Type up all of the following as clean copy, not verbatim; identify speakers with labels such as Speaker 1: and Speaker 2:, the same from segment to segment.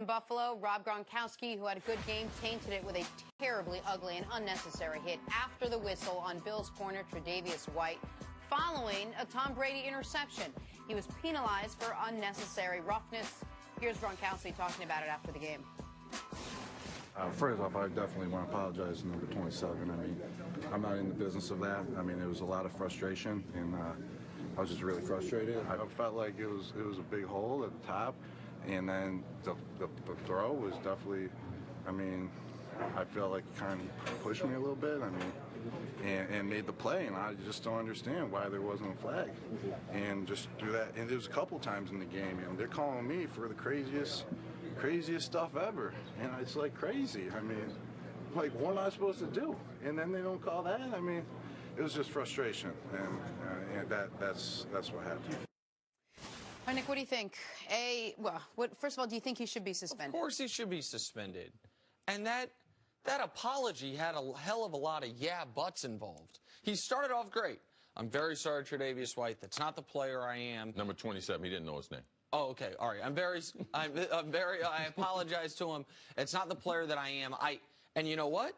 Speaker 1: Buffalo, Rob Gronkowski, who had a good game, tainted it with a terribly ugly and unnecessary hit after the whistle on Bills corner Tre'Davious White following a Tom Brady interception. He was penalized for unnecessary roughness. Here's Gronkowski talking about it after the game.
Speaker 2: First off, I definitely want to apologize to number 27. I mean, I'm not in the business of that. I mean, there was a lot of frustration, and I was just really frustrated. I felt like it was a big hole at the top, and then the throw was definitely, I mean, I felt like it kind of pushed me a little bit. I mean, and made the play, and I just don't understand why there wasn't a flag. And just do that, and there was a couple times in the game, and they're calling me for the craziest stuff ever, and it's like crazy. I mean, like, what am I supposed to do? And then they don't call that. I mean, it was just frustration, and that's what happened.
Speaker 1: All right, Nick, what do you think? First of all, do you think he should be suspended?
Speaker 3: Of course he should be suspended. And that apology had a hell of a lot of buts involved. He started off great. I'm very sorry, Tre'Davious White. That's not the player I am.
Speaker 4: Number 27, he didn't know his name.
Speaker 3: Oh, okay. All right. I apologize to him. It's not the player that I am. And you know what?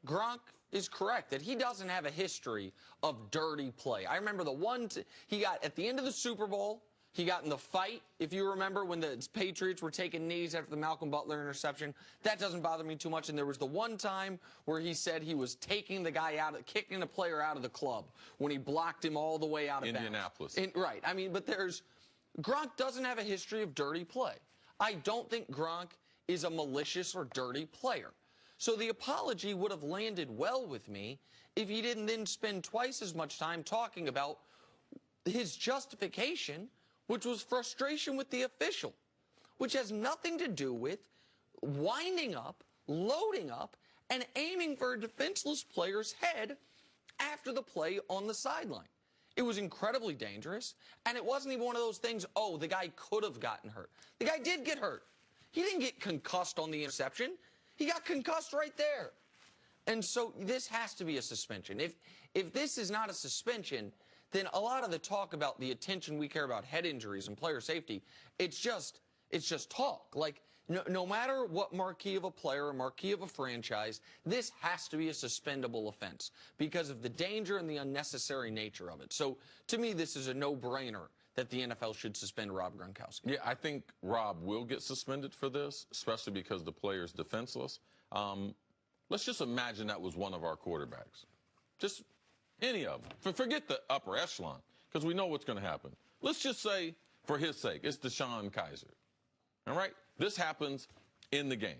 Speaker 3: Gronk is correct that he doesn't have a history of dirty play. I remember the one he got at the end of the Super Bowl. He got in the fight, if you remember, when the Patriots were taking knees after the Malcolm Butler interception. That doesn't bother me too much. And there was the one time where he said he was taking the guy out, kicking the player out of the club when he blocked him all the way out of
Speaker 4: Indianapolis.
Speaker 3: bounds. Right. I mean, but Gronk doesn't have a history of dirty play. I don't think Gronk is a malicious or dirty player. So the apology would have landed well with me if he didn't then spend twice as much time talking about his justification, which was frustration with the official, which has nothing to do with winding up, loading up, and aiming for a defenseless player's head after the play on the sideline. It was incredibly dangerous, and it wasn't even one of those things, oh, the guy could have gotten hurt. The guy did get hurt. He didn't get concussed on the interception. He got concussed right there. And so this has to be a suspension. If this is not a suspension, then a lot of the talk about the attention we care about head injuries and player safety, it's just talk. Like, no matter what marquee of a player or marquee of a franchise, this has to be a suspendable offense because of the danger and the unnecessary nature of it. So, to me, this is a no-brainer that the NFL should suspend Rob Gronkowski.
Speaker 4: Yeah, I think Rob will get suspended for this, especially because the player's defenseless. Let's just imagine that was one of our quarterbacks. Just any of them. Forget the upper echelon, because we know what's going to happen. Let's just say, for his sake, it's Deshaun Kaiser. All right? This happens in the game.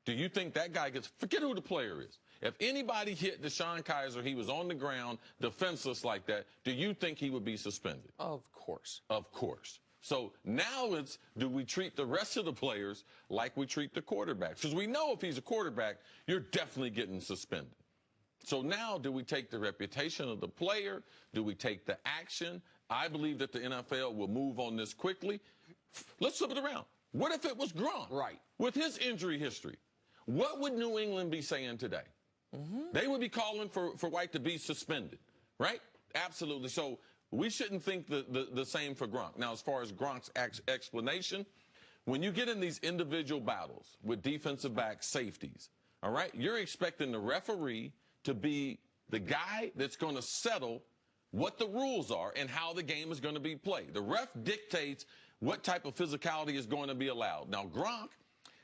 Speaker 4: Do you think that guy gets... Forget who the player is. If anybody hit Deshaun Kaiser, he was on the ground, defenseless like that, do you think he would be suspended?
Speaker 3: Of course.
Speaker 4: Of course. So now it's, do we treat the rest of the players like we treat the quarterbacks? Because we know if he's a quarterback, you're definitely getting suspended. So now, do we take the reputation of the player? Do we take the action? I believe that the NFL will move on this quickly. Let's flip it around. What if it was Gronk?
Speaker 3: Right.
Speaker 4: With his injury history, what would New England be saying today? They would be calling for White to be suspended, right? Absolutely. So we shouldn't think the same for Gronk. Now, as far as Gronk's explanation, when you get in these individual battles with defensive back safeties, all right, you're expecting the referee to be the guy that's going to settle what the rules are and how the game is going to be played. The ref dictates what type of physicality is going to be allowed. Now, Gronk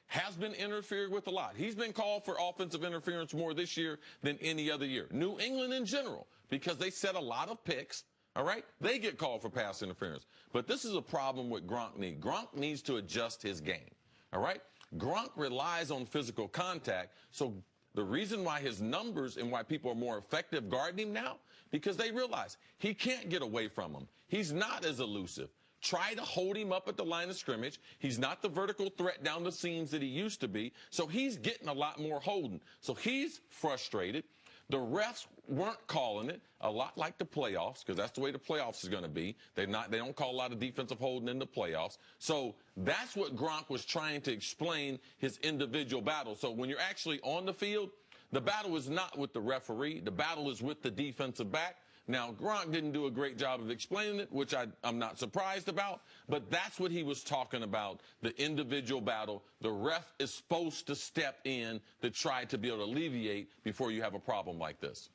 Speaker 4: has been interfered with a lot. He's been called for offensive interference more this year than any other year. New England in general, because they set a lot of picks, all right, they get called for pass interference. But this is a problem with Gronk needs. Gronk needs to adjust his game, all right? Gronk relies on physical contact, so the reason why his numbers and why people are more effective guarding him now, because they realize he can't get away from him. He's not as elusive. Try to hold him up at the line of scrimmage. He's not the vertical threat down the seams that he used to be, so he's getting a lot more holding. So he's frustrated. The refs weren't calling it, a lot like the playoffs, because that's the way the playoffs is going to be. They don't call a lot of defensive holding in the playoffs. So that's what Gronk was trying to explain his individual battle. So when you're actually on the field, the battle is not with the referee. The battle is with the defensive back. Now, Gronk didn't do a great job of explaining it, which I'm not surprised about, but that's what he was talking about, the individual battle. The ref is supposed to step in to try to be able to alleviate before you have a problem like this.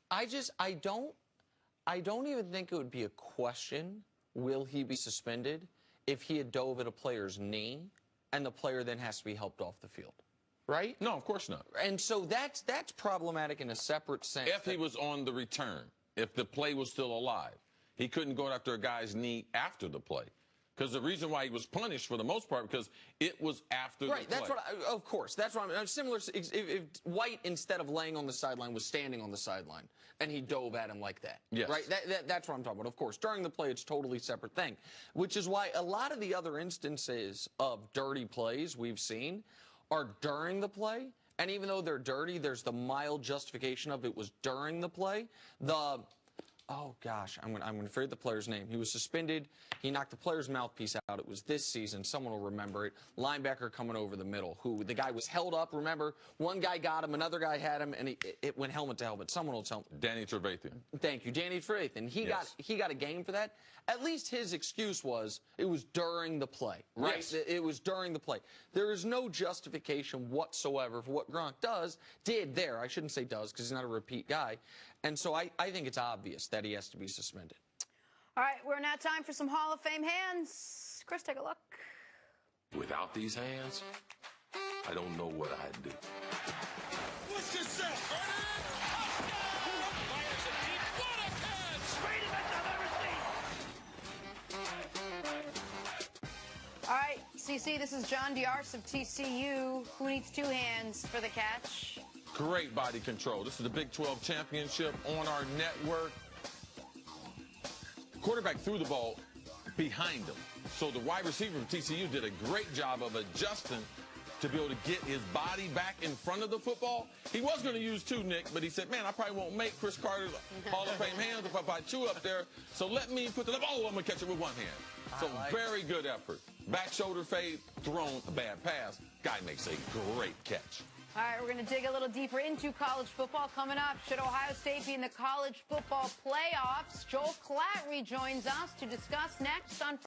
Speaker 3: I don't even think it would be a question, will he be suspended, if he had dove at a player's knee and the player then has to be helped off the field. Right?
Speaker 4: No, of course not.
Speaker 3: And so that's problematic in a separate sense.
Speaker 4: If he was on the return, if the play was still alive, he couldn't go after a guy's knee after the play. Because the reason why he was punished for the most part, because it was after the play.
Speaker 3: Right, that's what of course. That's what I'm similar. If White, instead of laying on the sideline, was standing on the sideline, and he dove at him like that.
Speaker 4: Yes.
Speaker 3: Right? That's what I'm talking about. Of course, during the play, it's a totally separate thing. Which is why a lot of the other instances of dirty plays we've seen are during the play. And even though they're dirty, there's the mild justification of it was during the play. Oh, gosh, I'm going to forget the player's name. He was suspended. He knocked the player's mouthpiece out. It was this season. Someone will remember it. Linebacker coming over the middle, who the guy was held up. Remember, one guy got him, another guy had him, and it went helmet to helmet. Someone will tell me.
Speaker 4: Danny Trevathan.
Speaker 3: Thank you, Danny Trevathan. He got a game for that. At least his excuse was it was during the play, right?
Speaker 4: Yes.
Speaker 3: It was during the play. There is no justification whatsoever for what Gronk did there. I shouldn't say does because he's not a repeat guy. And so I think it's obvious that he has to be suspended.
Speaker 1: All right, we're now time for some Hall of Fame hands. Chris, take a look.
Speaker 5: Without these hands, I don't know what I'd do.
Speaker 6: What's this say? Fires it deep. What a catch! Greatest I've ever seen!
Speaker 1: All right, CC, this is John Diarse of TCU. Who needs two hands for the catch?
Speaker 4: Great body control. This is the Big 12 championship on our network. Quarterback threw the ball behind him. So the wide receiver from TCU did a great job of adjusting to be able to get his body back in front of the football. He was going to use two, Nick, but he said, man, I probably won't make Chris Carter's Hall of Fame hands if I buy two up there. So let me put the left. Oh, I'm going to catch it with one hand. So very good effort. Back shoulder fade, thrown a bad pass. Guy makes a great catch.
Speaker 1: All right, we're going to dig a little deeper into college football coming up. Should Ohio State be in the college football playoffs? Joel Klatt rejoins us to discuss next on